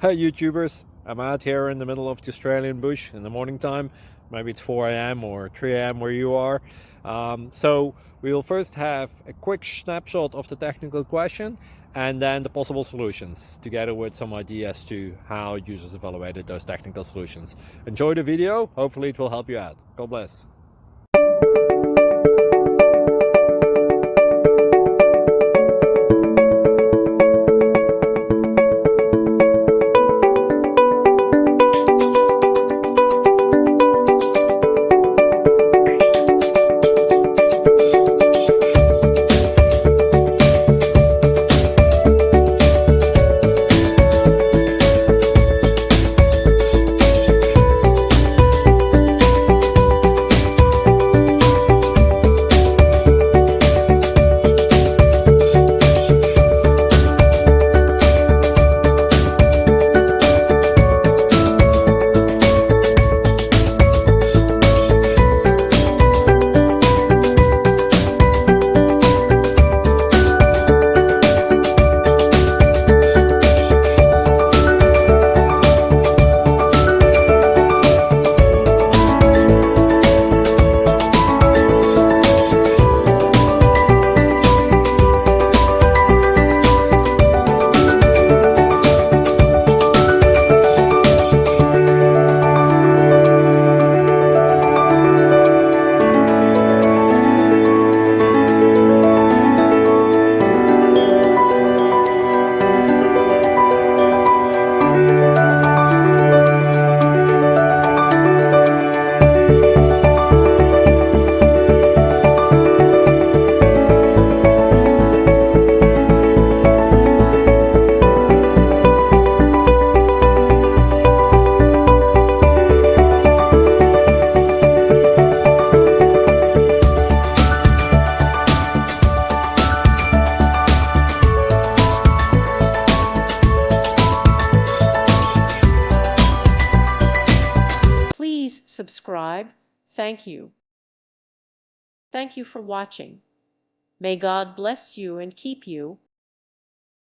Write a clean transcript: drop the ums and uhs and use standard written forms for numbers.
Hi YouTubers, I'm out here in the middle of the Australian bush in the morning time. Maybe it's 4 a.m. or 3 a.m. where you are. So we will first have a quick snapshot of the technical question and then the possible solutions, together with some ideas to how users evaluated those technical solutions. Enjoy the video, hopefully it will help you out. God bless. Please subscribe. Thank you. Thank you for watching. May God bless you and keep you.